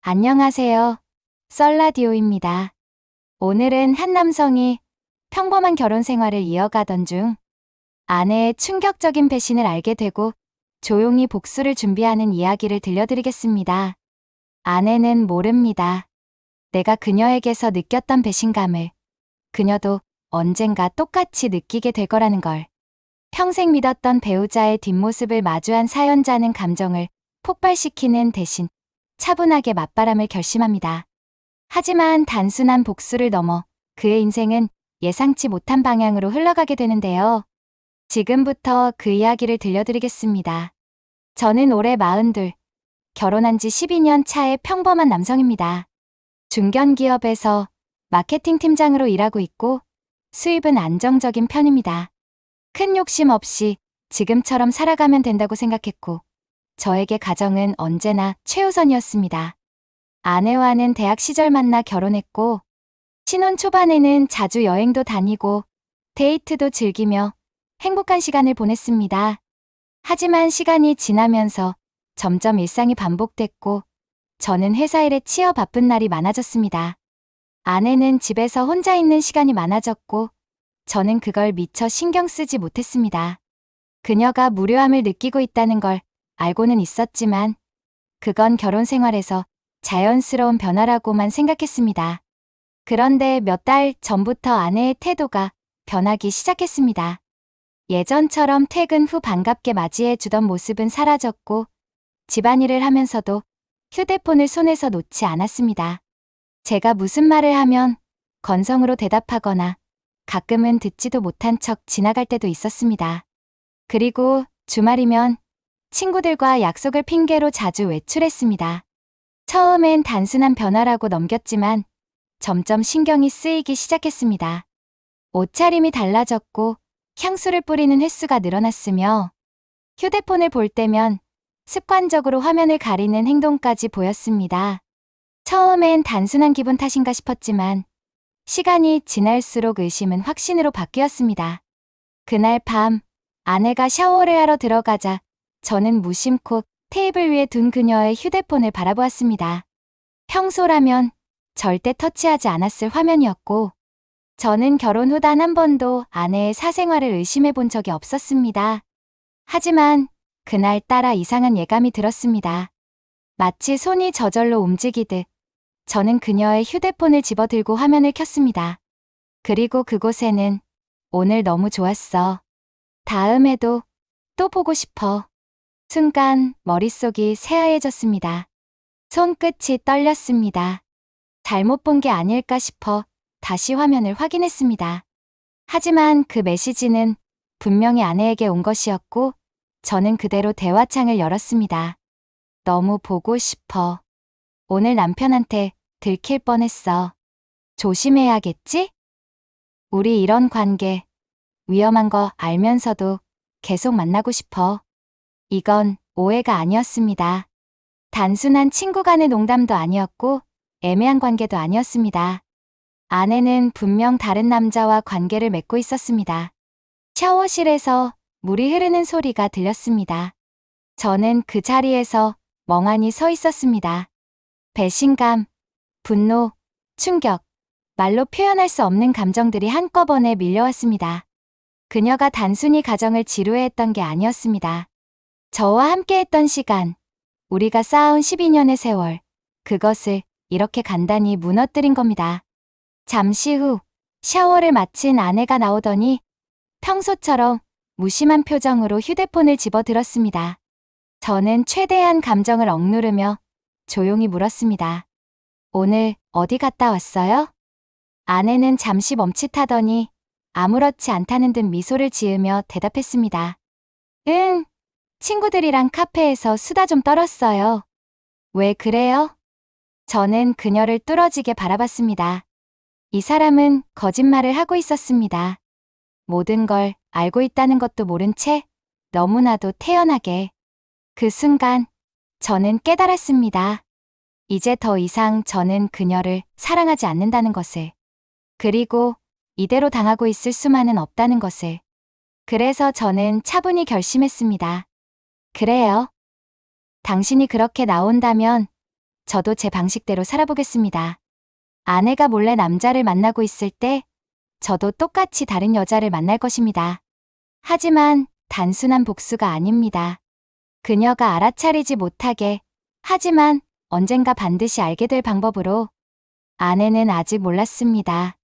안녕하세요. 썰라디오입니다. 오늘은 한 남성이 평범한 결혼 생활을 이어가던 중 아내의 충격적인 배신을 알게 되고 조용히 복수를 준비하는 이야기를 들려드리겠습니다. 아내는 모릅니다. 내가 그녀에게서 느꼈던 배신감을 그녀도 언젠가 똑같이 느끼게 될 거라는 걸. 평생 믿었던 배우자의 뒷모습을 마주한 사연자는 감정을 폭발시키는 대신 차분하게 맞바람을 결심합니다. 하지만 단순한 복수를 넘어 그의 인생은 예상치 못한 방향으로 흘러가게 되는데요. 지금부터 그 이야기를 들려드리겠습니다. 저는 올해 42, 결혼한 지 12년 차의 평범한 남성입니다. 중견기업에서 마케팅 팀장으로 일하고 있고 수입은 안정적인 편입니다. 큰 욕심 없이 지금처럼 살아가면 된다고 생각했고 저에게 가정은 언제나 최우선이었습니다. 아내와는 대학 시절 만나 결혼했고 신혼 초반에는 자주 여행도 다니고 데이트도 즐기며 행복한 시간을 보냈습니다. 하지만 시간이 지나면서 점점 일상이 반복됐고 저는 회사 일에 치여 바쁜 날이 많아졌습니다. 아내는 집에서 혼자 있는 시간이 많아졌고 저는 그걸 미처 신경 쓰지 못했습니다. 그녀가 무료함을 느끼고 있다는 걸 알고는 있었지만 그건 결혼 생활에서 자연스러운 변화라고만 생각했습니다. 그런데 몇 달 전부터 아내의 태도가 변하기 시작했습니다. 예전처럼 퇴근 후 반갑게 맞이해 주던 모습은 사라졌고 집안일을 하면서도 휴대폰을 손에서 놓지 않았습니다. 제가 무슨 말을 하면 건성으로 대답하거나 가끔은 듣지도 못한 척 지나갈 때도 있었습니다. 그리고 주말이면 친구들과 약속을 핑계로 자주 외출했습니다. 처음엔 단순한 변화라고 넘겼지만 점점 신경이 쓰이기 시작했습니다. 옷차림이 달라졌고 향수를 뿌리는 횟수가 늘어났으며 휴대폰을 볼 때면 습관적으로 화면을 가리는 행동까지 보였습니다. 처음엔 단순한 기분 탓인가 싶었지만 시간이 지날수록 의심은 확신으로 바뀌었습니다. 그날 밤 아내가 샤워를 하러 들어가자 저는 무심코 테이블 위에 둔 그녀의 휴대폰을 바라보았습니다. 평소라면 절대 터치하지 않았을 화면이었고 저는 결혼 후 단 한 번도 아내의 사생활을 의심해 본 적이 없었습니다. 하지만 그날따라 이상한 예감이 들었습니다. 마치 손이 저절로 움직이듯 저는 그녀의 휴대폰을 집어들고 화면을 켰습니다. 그리고 그곳에는 오늘 너무 좋았어. 다음에도 또 보고 싶어. 순간 머릿속이 새하얘졌습니다. 손끝이 떨렸습니다. 잘못 본 게 아닐까 싶어 다시 화면을 확인했습니다. 하지만 그 메시지는 분명히 아내에게 온 것이었고 저는 그대로 대화창을 열었습니다. 너무 보고 싶어. 오늘 남편한테 들킬 뻔했어. 조심해야겠지? 우리 이런 관계 위험한 거 알면서도 계속 만나고 싶어. 이건 오해가 아니었습니다. 단순한 친구 간의 농담도 아니었고 애매한 관계도 아니었습니다. 아내는 분명 다른 남자와 관계를 맺고 있었습니다. 샤워실에서 물이 흐르는 소리가 들렸습니다. 저는 그 자리에서 멍하니 서 있었습니다. 배신감, 분노, 충격, 말로 표현할 수 없는 감정들이 한꺼번에 밀려왔습니다. 그녀가 단순히 가정을 지루해했던 게 아니었습니다. 저와 함께했던 시간, 우리가 쌓아온 12년의 세월, 그것을 이렇게 간단히 무너뜨린 겁니다. 잠시 후 샤워를 마친 아내가 나오더니 평소처럼 무심한 표정으로 휴대폰을 집어들었습니다. 저는 최대한 감정을 억누르며 조용히 물었습니다. 오늘 어디 갔다 왔어요? 아내는 잠시 멈칫하더니 아무렇지 않다는 듯 미소를 지으며 대답했습니다. 응, 친구들이랑 카페에서 수다 좀 떨었어요. 왜 그래요? 저는 그녀를 뚫어지게 바라봤습니다. 이 사람은 거짓말을 하고 있었습니다. 모든 걸 알고 있다는 것도 모른 채 너무나도 태연하게. 그 순간 저는 깨달았습니다. 이제 더 이상 저는 그녀를 사랑하지 않는다는 것을. 그리고 이대로 당하고 있을 수만은 없다는 것을. 그래서 저는 차분히 결심했습니다. 그래요. 당신이 그렇게 나온다면 저도 제 방식대로 살아보겠습니다. 아내가 몰래 남자를 만나고 있을 때 저도 똑같이 다른 여자를 만날 것입니다. 하지만 단순한 복수가 아닙니다. 그녀가 알아차리지 못하게, 하지만 언젠가 반드시 알게 될 방법으로. 아내는 아직 몰랐습니다.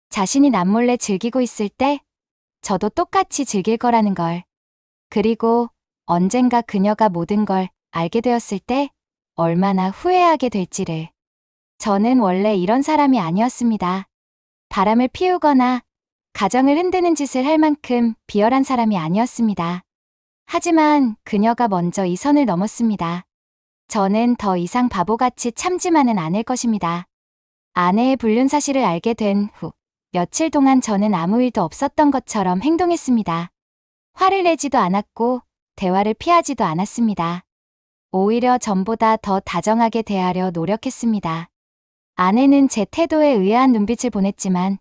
자신이 남몰래 즐기고 있을 때 저도 똑같이 즐길 거라는 걸. 그리고 언젠가 그녀가 모든 걸 알게 되었을 때 얼마나 후회하게 될지를. 저는 원래 이런 사람이 아니었습니다. 바람을 피우거나 가정을 흔드는 짓을 할 만큼 비열한 사람이 아니었습니다. 하지만 그녀가 먼저 이 선을 넘었습니다. 저는 더 이상 바보같이 참지만은 않을 것입니다. 아내의 불륜 사실을 알게 된 후 며칠 동안 저는 아무 일도 없었던 것처럼 행동했습니다. 화를 내지도 않았고 대화를 피하지도 않았습니다. 오히려 전보다 더 다정하게 대하려 노력했습니다. 아내는 제 태도에 의아한 눈빛을 보냈지만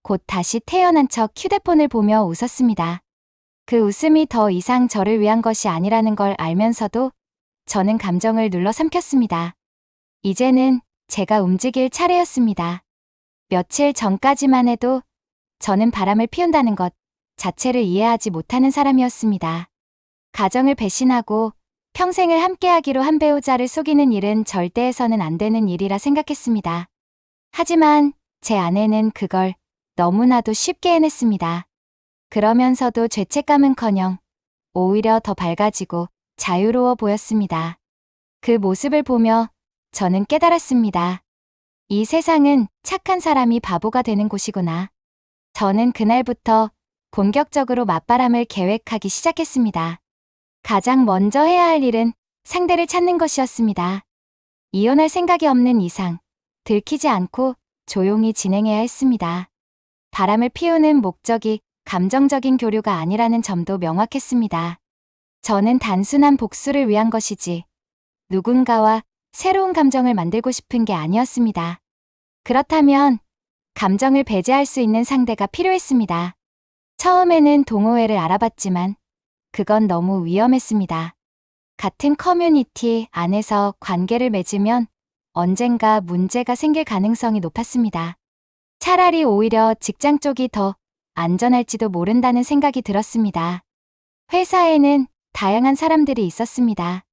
곧 다시 태연한 척 휴대폰을 보며 웃었습니다. 그 웃음이 더 이상 저를 위한 것이 아니라는 걸 알면서도 저는 감정을 눌러 삼켰습니다. 이제는 제가 움직일 차례였습니다. 며칠 전까지만 해도 저는 바람을 피운다는 것 자체를 이해하지 못하는 사람이었습니다. 가정을 배신하고 평생을 함께하기로 한 배우자를 속이는 일은 절대 해서는 안 되는 일이라 생각했습니다. 하지만 제 아내는 그걸 너무나도 쉽게 해냈습니다. 그러면서도 죄책감은커녕 오히려 더 밝아지고 자유로워 보였습니다. 그 모습을 보며 저는 깨달았습니다. 이 세상은 착한 사람이 바보가 되는 곳이구나. 저는 그날부터 본격적으로 맞바람을 계획하기 시작했습니다. 가장 먼저 해야 할 일은 상대를 찾는 것이었습니다. 이혼할 생각이 없는 이상 들키지 않고 조용히 진행해야 했습니다. 바람을 피우는 목적이 감정적인 교류가 아니라는 점도 명확했습니다. 저는 단순한 복수를 위한 것이지 누군가와 새로운 감정을 만들고 싶은 게 아니었습니다. 그렇다면 감정을 배제할 수 있는 상대가 필요했습니다. 처음에는 동호회를 알아봤지만 그건 너무 위험했습니다. 같은 커뮤니티 안에서 관계를 맺으면 언젠가 문제가 생길 가능성이 높았습니다. 차라리 오히려 직장 쪽이 더 안전할지도 모른다는 생각이 들었습니다. 회사에는 다양한 사람들이 있었습니다.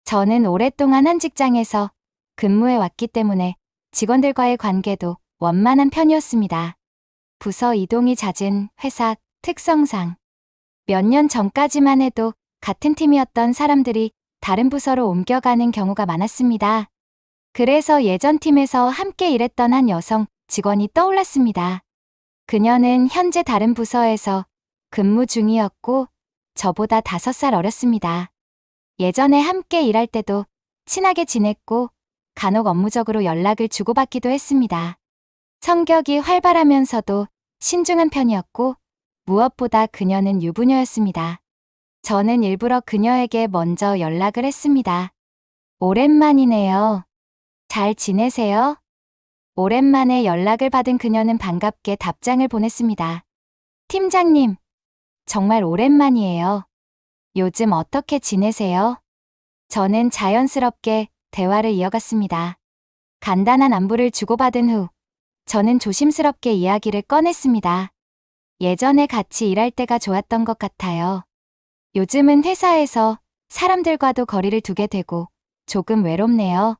저는 오랫동안 한 직장에서 근무해 왔기 때문에 직원들과의 관계도 원만한 편이었습니다. 부서 이동이 잦은 회사 특성상 몇 년 전까지만 해도 같은 팀이었던 사람들이 다른 부서로 옮겨가는 경우가 많았습니다. 그래서 예전 팀에서 함께 일했던 한 여성 직원이 떠올랐습니다. 그녀는 현재 다른 부서에서 근무 중이었고 저보다 5살 어렸습니다. 예전에 함께 일할 때도 친하게 지냈고 간혹 업무적으로 연락을 주고받기도 했습니다. 성격이 활발하면서도 신중한 편이었고 무엇보다 그녀는 유부녀였습니다. 저는 일부러 그녀에게 먼저 연락을 했습니다. 오랜만이네요. 잘 지내세요? 오랜만에 연락을 받은 그녀는 반갑게 답장을 보냈습니다. 팀장님, 정말 오랜만이에요. 요즘 어떻게 지내세요? 저는 자연스럽게 대화를 이어갔습니다. 간단한 안부를 주고받은 후 저는 조심스럽게 이야기를 꺼냈습니다. 예전에 같이 일할 때가 좋았던 것 같아요. 요즘은 회사에서 사람들과도 거리를 두게 되고 조금 외롭네요.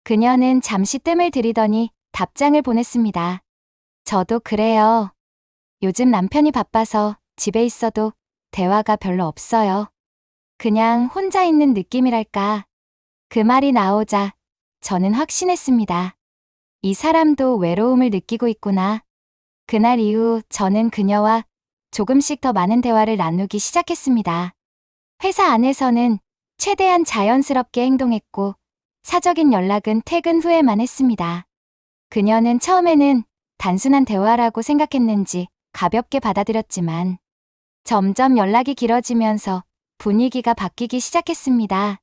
그녀는 잠시 뜸을 들이더니 답장을 보냈습니다. 저도 그래요. 요즘 남편이 바빠서 집에 있어도 대화가 별로 없어요. 그냥 혼자 있는 느낌이랄까. 그 말이 나오자 저는 확신했습니다. 이 사람도 외로움을 느끼고 있구나. 그날 이후 저는 그녀와 조금씩 더 많은 대화를 나누기 시작했습니다. 회사 안에서는 최대한 자연스럽게 행동했고 사적인 연락은 퇴근 후에만 했습니다. 그녀는 처음에는 단순한 대화라고 생각했는지 가볍게 받아들였지만 점점 연락이 길어지면서 분위기가 바뀌기 시작했습니다.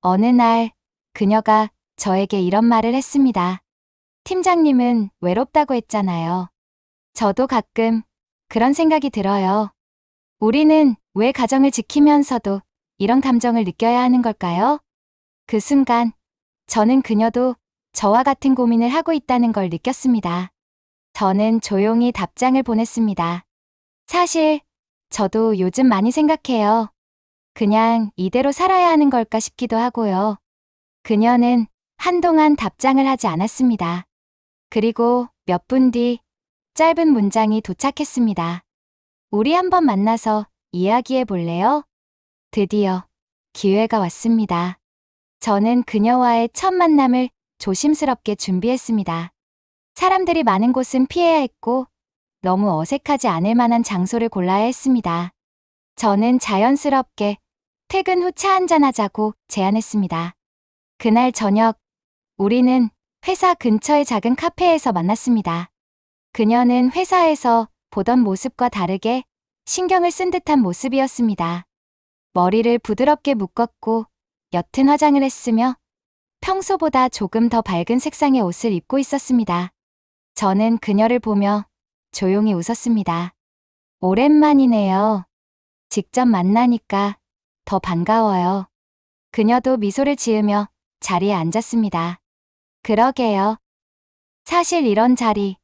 어느 날 그녀가 저에게 이런 말을 했습니다. 팀장님은 외롭다고 했잖아요. 저도 가끔 그런 생각이 들어요. 우리는 왜 가정을 지키면서도 이런 감정을 느껴야 하는 걸까요? 그 순간 저는 그녀도 저와 같은 고민을 하고 있다는 걸 느꼈습니다. 저는 조용히 답장을 보냈습니다. 사실, 저도 요즘 많이 생각해요. 그냥 이대로 살아야 하는 걸까 싶기도 하고요. 그녀는 한동안 답장을 하지 않았습니다. 그리고 몇 분 뒤 짧은 문장이 도착했습니다. 우리 한번 만나서 이야기해 볼래요? 드디어 기회가 왔습니다. 저는 그녀와의 첫 만남을 조심스럽게 준비했습니다. 사람들이 많은 곳은 피해야 했고 너무 어색하지 않을 만한 장소를 골라야 했습니다. 저는 자연스럽게 퇴근 후 차 한잔하자고 제안했습니다. 그날 저녁, 우리는 회사 근처의 작은 카페에서 만났습니다. 그녀는 회사에서 보던 모습과 다르게 신경을 쓴 듯한 모습이었습니다. 머리를 부드럽게 묶었고 옅은 화장을 했으며 평소보다 조금 더 밝은 색상의 옷을 입고 있었습니다. 저는 그녀를 보며 조용히 웃었습니다. 오랜만이네요. 직접 만나니까 더 반가워요. 그녀도 미소를 지으며 자리에 앉았습니다. 그러게요. 사실 이런 자리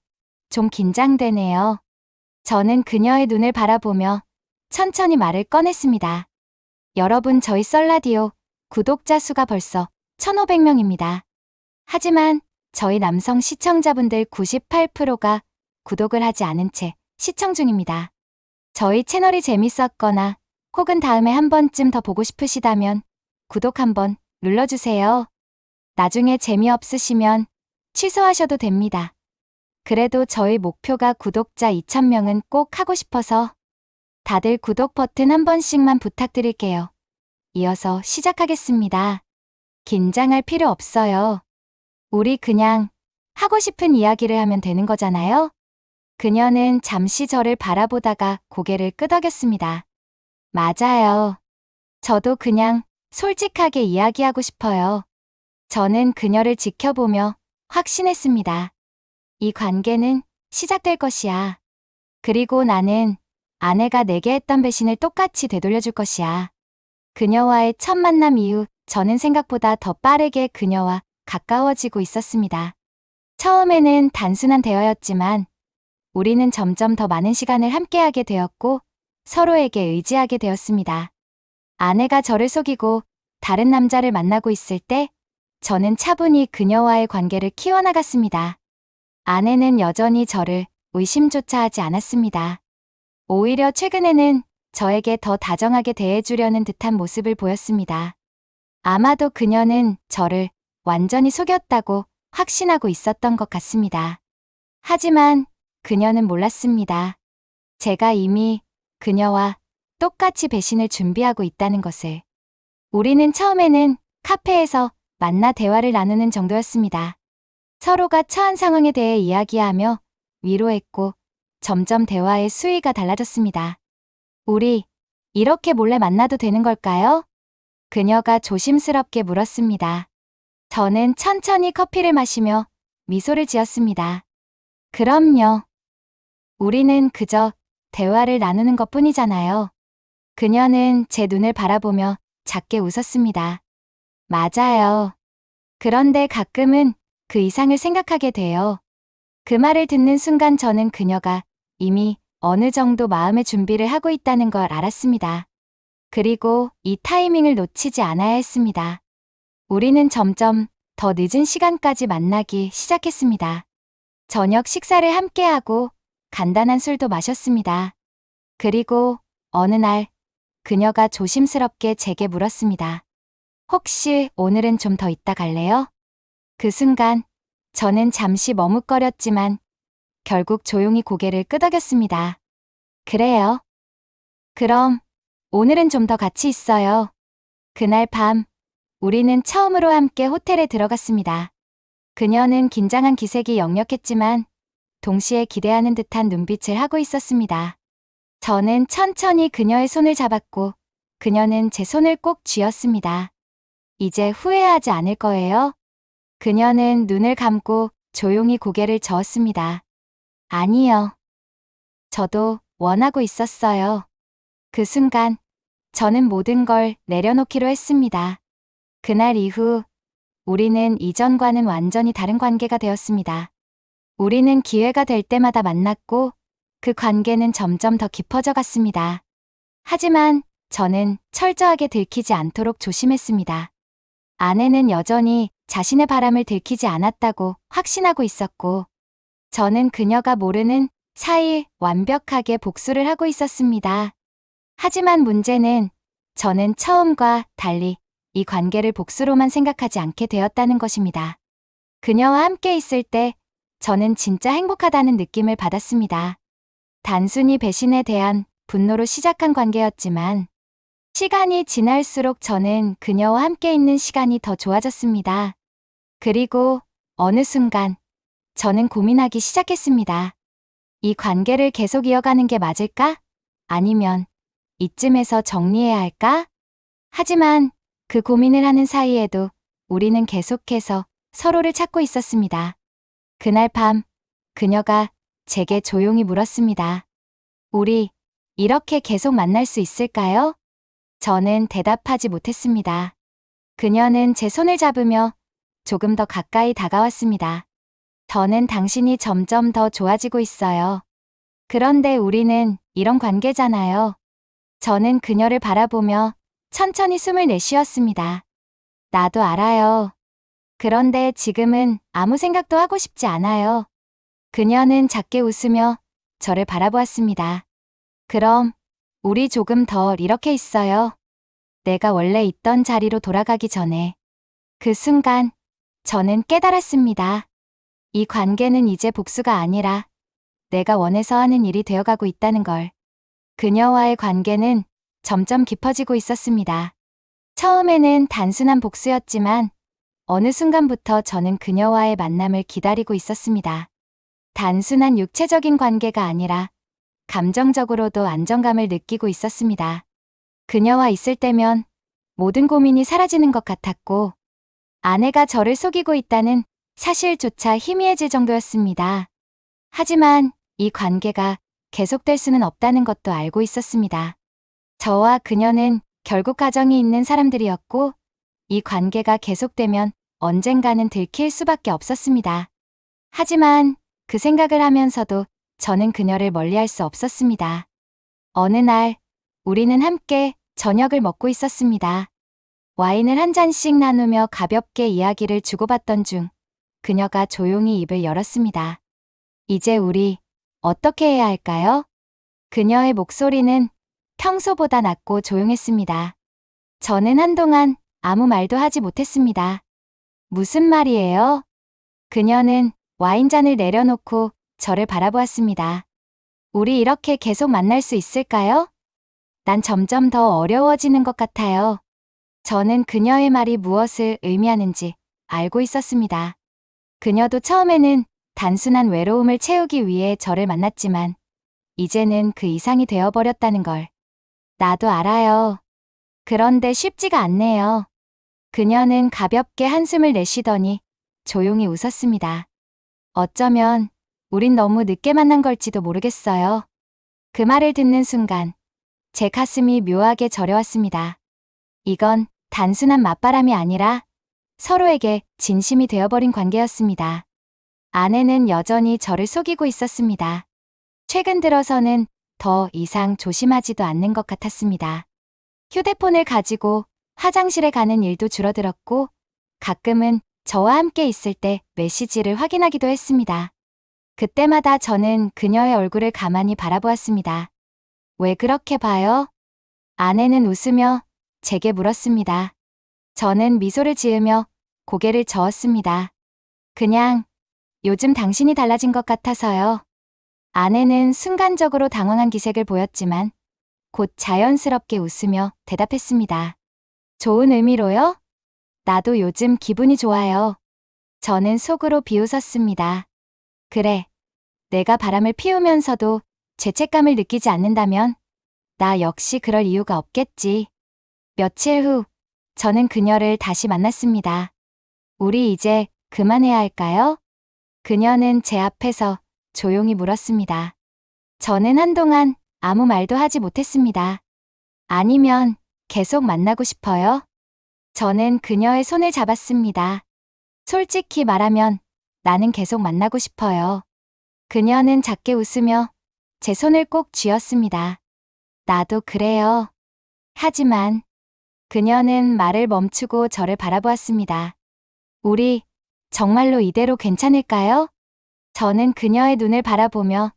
좀 긴장되네요. 저는 그녀의 눈을 바라보며 천천히 말을 꺼냈습니다. 여러분, 저희 썰라디오 구독자 수가 벌써 1,500명입니다. 하지만 저희 남성 시청자분들 98%가 구독을 하지 않은 채 시청 중입니다. 저희 채널이 재밌었거나 혹은 다음에 한 번쯤 더 보고 싶으시다면 구독 한번 눌러주세요. 나중에 재미없으시면 취소하셔도 됩니다. 그래도 저희 목표가 구독자 2,000명은 꼭 하고 싶어서 다들 구독 버튼 한 번씩만 부탁드릴게요. 이어서 시작하겠습니다. 긴장할 필요 없어요. 우리 그냥 하고 싶은 이야기를 하면 되는 거잖아요? 그녀는 잠시 저를 바라보다가 고개를 끄덕였습니다. 맞아요. 저도 그냥 솔직하게 이야기하고 싶어요. 저는 그녀를 지켜보며 확신했습니다. 이 관계는 시작될 것이야. 그리고 나는 아내가 내게 했던 배신을 똑같이 되돌려줄 것이야. 그녀와의 첫 만남 이후 저는 생각보다 더 빠르게 그녀와 가까워지고 있었습니다. 처음에는 단순한 대화였지만 우리는 점점 더 많은 시간을 함께하게 되었고 서로에게 의지하게 되었습니다. 아내가 저를 속이고 다른 남자를 만나고 있을 때 저는 차분히 그녀와의 관계를 키워나갔습니다. 아내는 여전히 저를 의심조차 하지 않았습니다. 오히려 최근에는 저에게 더 다정하게 대해주려는 듯한 모습을 보였습니다. 아마도 그녀는 저를 완전히 속였다고 확신하고 있었던 것 같습니다. 하지만 그녀는 몰랐습니다. 제가 이미 그녀와 똑같이 배신을 준비하고 있다는 것을. 우리는 처음에는 카페에서 만나 대화를 나누는 정도였습니다. 서로가 처한 상황에 대해 이야기하며 위로했고 점점 대화의 수위가 달라졌습니다. 우리 이렇게 몰래 만나도 되는 걸까요? 그녀가 조심스럽게 물었습니다. 저는 천천히 커피를 마시며 미소를 지었습니다. 그럼요. 우리는 그저 대화를 나누는 것뿐이잖아요. 그녀는 제 눈을 바라보며 작게 웃었습니다. 맞아요. 그런데 가끔은 그 이상을 생각하게 돼요. 그 말을 듣는 순간 저는 그녀가 이미 어느 정도 마음의 준비를 하고 있다는 걸 알았습니다. 그리고 이 타이밍을 놓치지 않아야 했습니다. 우리는 점점 더 늦은 시간까지 만나기 시작했습니다. 저녁 식사를 함께하고 간단한 술도 마셨습니다. 그리고 어느 날 그녀가 조심스럽게 제게 물었습니다. 혹시 오늘은 좀 더 있다 갈래요? 그 순간 저는 잠시 머뭇거렸지만 결국 조용히 고개를 끄덕였습니다. 그래요. 그럼 오늘은 좀 더 같이 있어요. 그날 밤 우리는 처음으로 함께 호텔에 들어갔습니다. 그녀는 긴장한 기색이 역력했지만 동시에 기대하는 듯한 눈빛을 하고 있었습니다. 저는 천천히 그녀의 손을 잡았고 그녀는 제 손을 꼭 쥐었습니다. 이제 후회하지 않을 거예요? 그녀는 눈을 감고 조용히 고개를 저었습니다. 아니요. 저도 원하고 있었어요. 그 순간 저는 모든 걸 내려놓기로 했습니다. 그날 이후 우리는 이전과는 완전히 다른 관계가 되었습니다. 우리는 기회가 될 때마다 만났고 그 관계는 점점 더 깊어져 갔습니다. 하지만 저는 철저하게 들키지 않도록 조심했습니다. 아내는 여전히 자신의 바람을 들키지 않았다고 확신하고 있었고, 저는 그녀가 모르는 사이 완벽하게 복수를 하고 있었습니다. 하지만 문제는 저는 처음과 달리 이 관계를 복수로만 생각하지 않게 되었다는 것입니다. 그녀와 함께 있을 때 저는 진짜 행복하다는 느낌을 받았습니다. 단순히 배신에 대한 분노로 시작한 관계였지만 시간이 지날수록 저는 그녀와 함께 있는 시간이 더 좋아졌습니다. 그리고 어느 순간 저는 고민하기 시작했습니다. 이 관계를 계속 이어가는 게 맞을까? 아니면 이쯤에서 정리해야 할까? 하지만 그 고민을 하는 사이에도 우리는 계속해서 서로를 찾고 있었습니다. 그날 밤 그녀가 제게 조용히 물었습니다. 우리 이렇게 계속 만날 수 있을까요? 저는 대답하지 못했습니다. 그녀는 제 손을 잡으며 조금 더 가까이 다가왔습니다. 저는 당신이 점점 더 좋아지고 있어요. 그런데 우리는 이런 관계잖아요. 저는 그녀를 바라보며 천천히 숨을 내쉬었습니다. 나도 알아요. 그런데 지금은 아무 생각도 하고 싶지 않아요. 그녀는 작게 웃으며 저를 바라보았습니다. 그럼 우리 조금 더 이렇게 있어요. 내가 원래 있던 자리로 돌아가기 전에. 그 순간 저는 깨달았습니다. 이 관계는 이제 복수가 아니라 내가 원해서 하는 일이 되어가고 있다는 걸. 그녀와의 관계는 점점 깊어지고 있었습니다. 처음에는 단순한 복수였지만 어느 순간부터 저는 그녀와의 만남을 기다리고 있었습니다. 단순한 육체적인 관계가 아니라 감정적으로도 안정감을 느끼고 있었습니다. 그녀와 있을 때면 모든 고민이 사라지는 것 같았고 아내가 저를 속이고 있다는 사실조차 희미해질 정도였습니다. 하지만 이 관계가 계속될 수는 없다는 것도 알고 있었습니다. 저와 그녀는 결국 가정이 있는 사람들이었고 이 관계가 계속되면 언젠가는 들킬 수밖에 없었습니다. 하지만 그 생각을 하면서도 저는 그녀를 멀리할 수 없었습니다. 어느 날 우리는 함께 저녁을 먹고 있었습니다. 와인을 한 잔씩 나누며 가볍게 이야기를 주고받던 중 그녀가 조용히 입을 열었습니다. 이제 우리 어떻게 해야 할까요? 그녀의 목소리는 평소보다 낮고 조용했습니다. 저는 한동안 아무 말도 하지 못했습니다. 무슨 말이에요? 그녀는 와인잔을 내려놓고 저를 바라보았습니다. 우리 이렇게 계속 만날 수 있을까요? 난 점점 더 어려워지는 것 같아요. 저는 그녀의 말이 무엇을 의미하는지 알고 있었습니다. 그녀도 처음에는 단순한 외로움을 채우기 위해 저를 만났지만 이제는 그 이상이 되어버렸다는 걸. 나도 알아요. 그런데 쉽지가 않네요. 그녀는 가볍게 한숨을 내쉬더니 조용히 웃었습니다. 어쩌면 우린 너무 늦게 만난 걸지도 모르겠어요. 그 말을 듣는 순간 제 가슴이 묘하게 저려왔습니다. 이건 단순한 맞바람이 아니라 서로에게 진심이 되어버린 관계였습니다. 아내는 여전히 저를 속이고 있었습니다. 최근 들어서는 더 이상 조심하지도 않는 것 같았습니다. 휴대폰을 가지고 화장실에 가는 일도 줄어들었고 가끔은 저와 함께 있을 때 메시지를 확인하기도 했습니다. 그때마다 저는 그녀의 얼굴을 가만히 바라보았습니다. 왜 그렇게 봐요? 아내는 웃으며 제게 물었습니다. 저는 미소를 지으며 고개를 저었습니다. 그냥 요즘 당신이 달라진 것 같아서요. 아내는 순간적으로 당황한 기색을 보였지만 곧 자연스럽게 웃으며 대답했습니다. 좋은 의미로요? 나도 요즘 기분이 좋아요. 저는 속으로 비웃었습니다. 그래, 내가 바람을 피우면서도 죄책감을 느끼지 않는다면 나 역시 그럴 이유가 없겠지. 며칠 후 저는 그녀를 다시 만났습니다. 우리 이제 그만해야 할까요? 그녀는 제 앞에서 조용히 물었습니다. 저는 한동안 아무 말도 하지 못했습니다. 아니면 계속 만나고 싶어요? 저는 그녀의 손을 잡았습니다. 솔직히 말하면 나는 계속 만나고 싶어요. 그녀는 작게 웃으며 제 손을 꼭 쥐었습니다. 나도 그래요. 하지만 그녀는 말을 멈추고 저를 바라보았습니다. 우리 정말로 이대로 괜찮을까요? 저는 그녀의 눈을 바라보며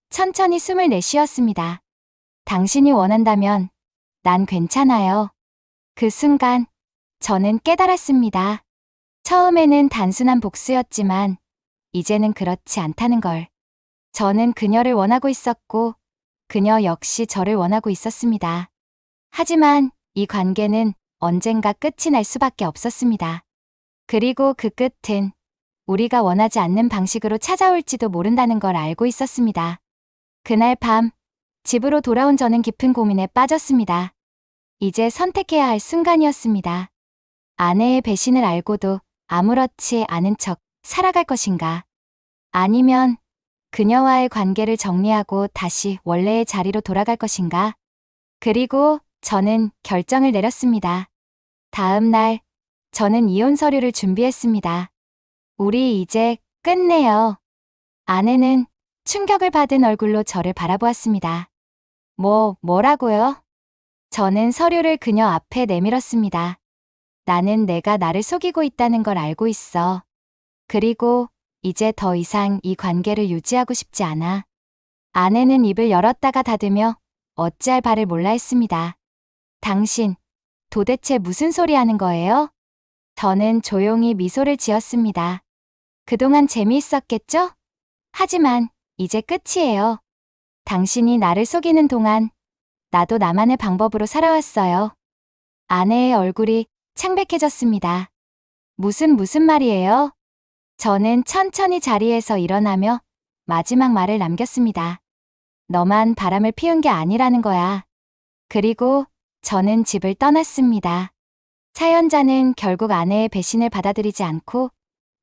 천천히 숨을 내쉬었습니다. 당신이 원한다면 난 괜찮아요. 그 순간 저는 깨달았습니다. 처음에는 단순한 복수였지만 이제는 그렇지 않다는 걸. 저는 그녀를 원하고 있었고 그녀 역시 저를 원하고 있었습니다. 하지만 이 관계는 언젠가 끝이 날 수밖에 없었습니다. 그리고 그 끝은 우리가 원하지 않는 방식으로 찾아올지도 모른다는 걸 알고 있었습니다. 그날 밤 집으로 돌아온 저는 깊은 고민에 빠졌습니다. 이제 선택해야 할 순간이었습니다. 아내의 배신을 알고도 아무렇지 않은 척 살아갈 것인가? 아니면 그녀와의 관계를 정리하고 다시 원래의 자리로 돌아갈 것인가? 그리고 저는 결정을 내렸습니다. 다음 날 저는 이혼 서류를 준비했습니다. 우리 이제 끝내요. 아내는 충격을 받은 얼굴로 저를 바라보았습니다. 뭐라고요? 저는 서류를 그녀 앞에 내밀었습니다. 나는 내가 나를 속이고 있다는 걸 알고 있어. 그리고 이제 더 이상 이 관계를 유지하고 싶지 않아. 아내는 입을 열었다가 닫으며 어찌할 바를 몰라 했습니다. 당신, 도대체 무슨 소리 하는 거예요? 저는 조용히 미소를 지었습니다. 그동안 재미있었겠죠? 하지만 이제 끝이에요. 당신이 나를 속이는 동안 나도 나만의 방법으로 살아왔어요. 아내의 얼굴이 창백해졌습니다. 무슨 말이에요? 저는 천천히 자리에서 일어나며 마지막 말을 남겼습니다. 너만 바람을 피운 게 아니라는 거야. 그리고 저는 집을 떠났습니다. 사연자는 결국 아내의 배신을 받아들이지 않고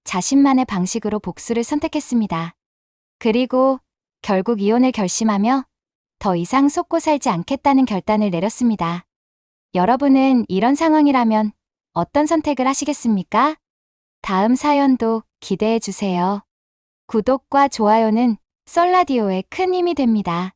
자신만의 방식으로 복수를 선택했습니다. 그리고 결국 이혼을 결심하며 더 이상 속고 살지 않겠다는 결단을 내렸습니다. 여러분은 이런 상황이라면 어떤 선택을 하시겠습니까? 다음 사연도 기대해 주세요. 구독과 좋아요는 썰라디오에 큰 힘이 됩니다.